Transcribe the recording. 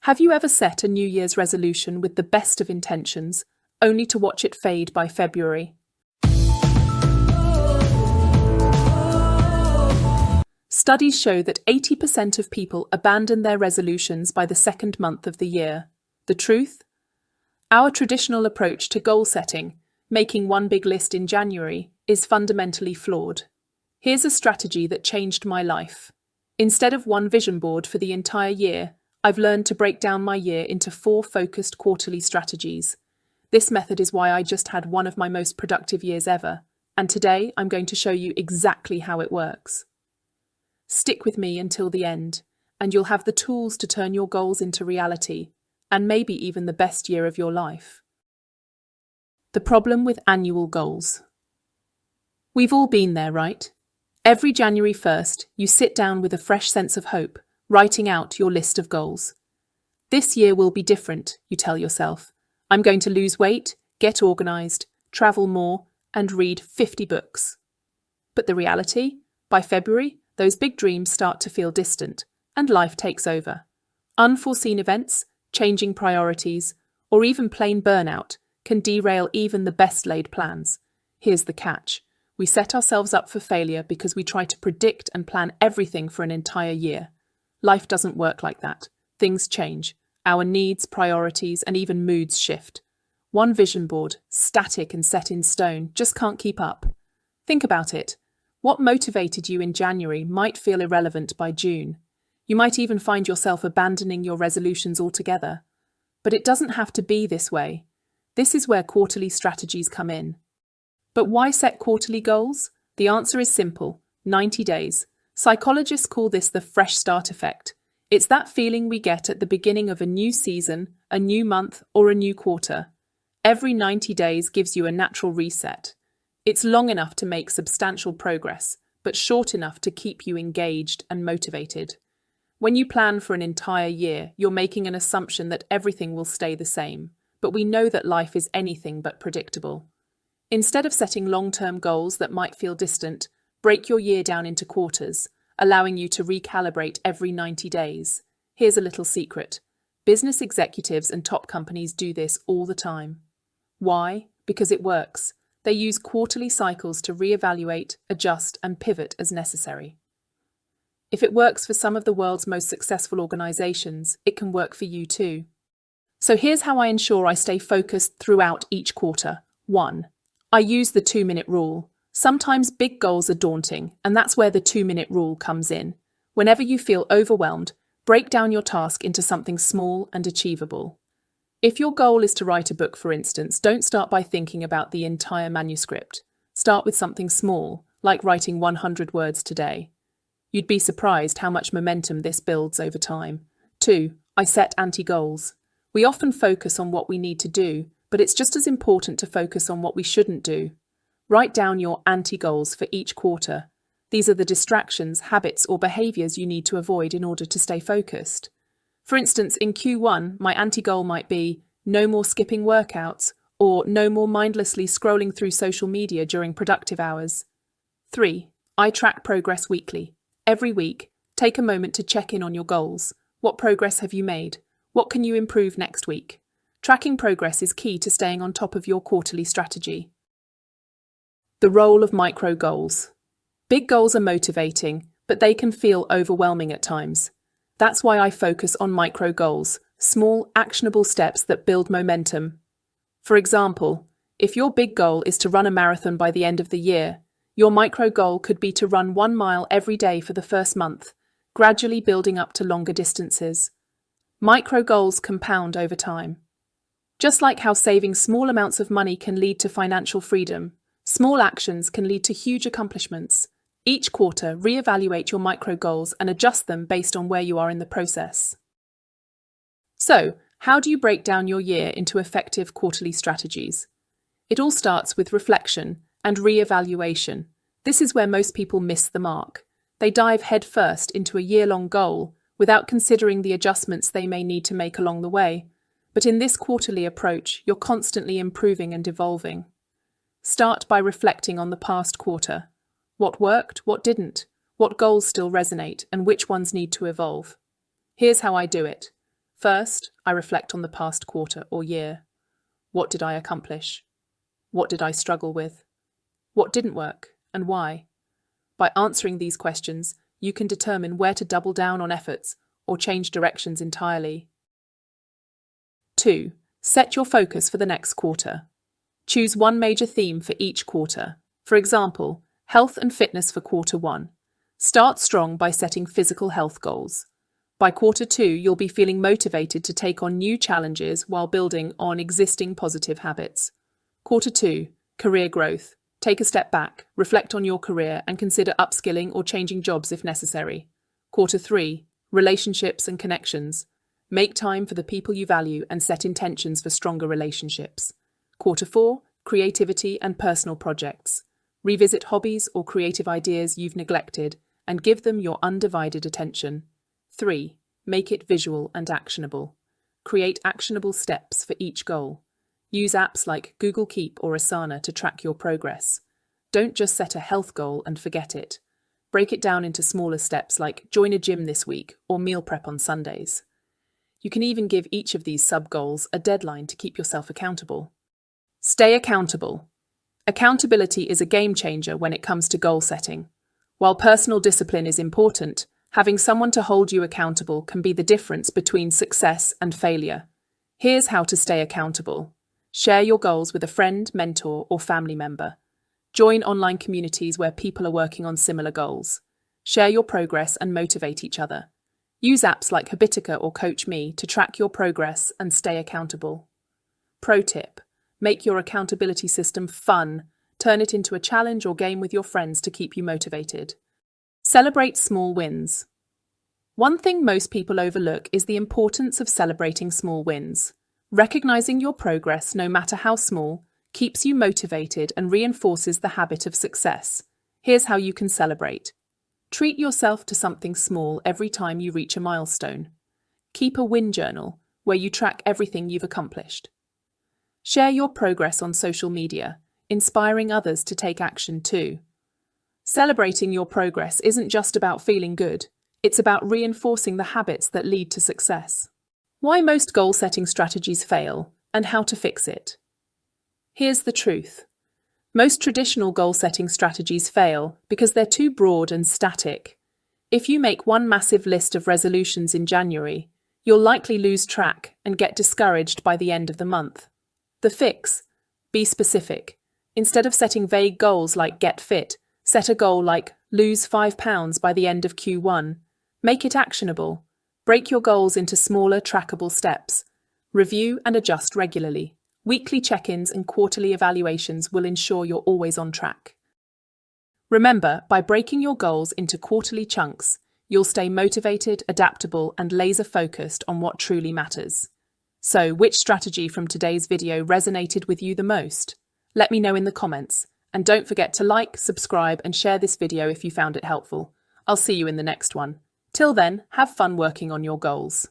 Have you ever set a New Year's resolution with the best of intentions, only to watch it fade by February? Studies show that 80% of people abandon their resolutions by the second month of the year. The truth? Our traditional approach to goal setting, making one big list in January, is fundamentally flawed. Here's a strategy that changed my life. Instead of one vision board for the entire year, I've learned to break down my year into 4 focused quarterly strategies. This method is why I just had one of my most productive years ever, and today I'm going to show you exactly how it works. Stick with me until the end, and you'll have the tools to turn your goals into reality, and maybe even the best year of your life. The problem with annual goals. We've all been there, right? Every January 1st, you sit down with a fresh sense of hope, writing out your list of goals. This year will be different, you tell yourself. I'm going to lose weight, get organised, travel more, and read 50 books. But the reality? By February, those big dreams start to feel distant, and life takes over. Unforeseen events, changing priorities, or even plain burnout can derail even the best laid plans. Here's the catch. We set ourselves up for failure because we try to predict and plan everything for an entire year. Life doesn't work like that. Things change. Our needs, priorities, and even moods shift. One vision board, static and set in stone, just can't keep up. Think about it. What motivated you in January might feel irrelevant by June. You might even find yourself abandoning your resolutions altogether. But it doesn't have to be this way. This is where quarterly strategies come in. But why set quarterly goals? The answer is simple: 90 days. Psychologists call this the fresh start effect. It's that feeling we get at the beginning of a new season, a new month, or a new quarter. Every 90 days gives you a natural reset. It's long enough to make substantial progress, but short enough to keep you engaged and motivated. When you plan for an entire year, you're making an assumption that everything will stay the same, but we know that life is anything but predictable. Instead of setting long-term goals that might feel distant, break your year down into quarters, allowing you to recalibrate every 90 days. Here's a little secret. Business executives and top companies do this all the time. Why? Because it works. They use quarterly cycles to reevaluate, adjust, and pivot as necessary. If it works for some of the world's most successful organizations, it can work for you too. So here's how I ensure I stay focused throughout each quarter. 1. I use the 2-minute rule. Sometimes big goals are daunting, and that's where the 2-minute rule comes in. Whenever you feel overwhelmed, break down your task into something small and achievable. If your goal is to write a book, for instance, don't start by thinking about the entire manuscript. Start with something small, like writing 100 words today. You'd be surprised how much momentum this builds over time. 2. I set anti-goals. We often focus on what we need to do, but it's just as important to focus on what we shouldn't do. Write down your anti-goals for each quarter. These are the distractions, habits, or behaviors you need to avoid in order to stay focused. For instance, in Q1, my anti-goal might be no more skipping workouts or no more mindlessly scrolling through social media during productive hours. 3. I track progress weekly. Every week, take a moment to check in on your goals. What progress have you made? What can you improve next week? Tracking progress is key to staying on top of your quarterly strategy. The role of micro goals. Big goals are motivating, but they can feel overwhelming at times. That's why I focus on micro goals, small, actionable steps that build momentum. For example, if your big goal is to run a marathon by the end of the year, your micro goal could be to run 1 mile every day for the first month, gradually building up to longer distances. Micro goals compound over time. Just like how saving small amounts of money can lead to financial freedom, small actions can lead to huge accomplishments. Each quarter, reevaluate your micro goals and adjust them based on where you are in the process. So, how do you break down your year into effective quarterly strategies? It all starts with reflection and reevaluation. This is where most people miss the mark. They dive headfirst into a year-long goal without considering the adjustments they may need to make along the way. But in this quarterly approach, you're constantly improving and evolving. Start by reflecting on the past quarter. What worked, what didn't, what goals still resonate, and which ones need to evolve. Here's how I do it. First, I reflect on the past quarter or year. What did I accomplish? What did I struggle with? What didn't work, and why? By answering these questions, you can determine where to double down on efforts or change directions entirely. 2. Set your focus for the next quarter. Choose one major theme for each quarter. For example, health and fitness for quarter 1. Start strong by setting physical health goals. By quarter 2, you'll be feeling motivated to take on new challenges while building on existing positive habits. Quarter 2, career growth. Take a step back, reflect on your career, and consider upskilling or changing jobs if necessary. Quarter 3, relationships and connections. Make time for the people you value and set intentions for stronger relationships. Quarter 4, creativity and personal projects. Revisit hobbies or creative ideas you've neglected and give them your undivided attention. 3. Make it visual and actionable. Create actionable steps for each goal. Use apps like Google Keep or Asana to track your progress. Don't just set a health goal and forget it. Break it down into smaller steps like join a gym this week or meal prep on Sundays. You can even give each of these sub-goals a deadline to keep yourself accountable. Stay accountable. Accountability is a game changer when it comes to goal setting. While personal discipline is important, having someone to hold you accountable can be the difference between success and failure. Here's how to stay accountable. Share your goals with a friend, mentor, or family member. Join online communities where people are working on similar goals. Share your progress and motivate each other. Use apps like Habitica or Coach Me to track your progress and stay accountable. Pro tip: make your accountability system fun. Turn it into a challenge or game with your friends to keep you motivated. Celebrate small wins. One thing most people overlook is the importance of celebrating small wins. Recognizing your progress, no matter how small, keeps you motivated and reinforces the habit of success. Here's how you can celebrate. Treat yourself to something small every time you reach a milestone. Keep a win journal where you track everything you've accomplished. Share your progress on social media, inspiring others to take action too. Celebrating your progress isn't just about feeling good, it's about reinforcing the habits that lead to success. Why most goal-setting strategies fail, and how to fix it. Here's the truth. Most traditional goal-setting strategies fail because they're too broad and static. If you make one massive list of resolutions in January, you'll likely lose track and get discouraged by the end of the month. The fix: be specific. Instead of setting vague goals like get fit, set a goal like lose 5 pounds by the end of Q1. Make it actionable. Break your goals into smaller, trackable steps. Review and adjust regularly. Weekly check-ins and quarterly evaluations will ensure you're always on track. Remember, by breaking your goals into quarterly chunks, you'll stay motivated, adaptable, and laser-focused on what truly matters. So, which strategy from today's video resonated with you the most? Let me know in the comments. And don't forget to like, subscribe, and share this video if you found it helpful. I'll see you in the next one. Till then, have fun working on your goals.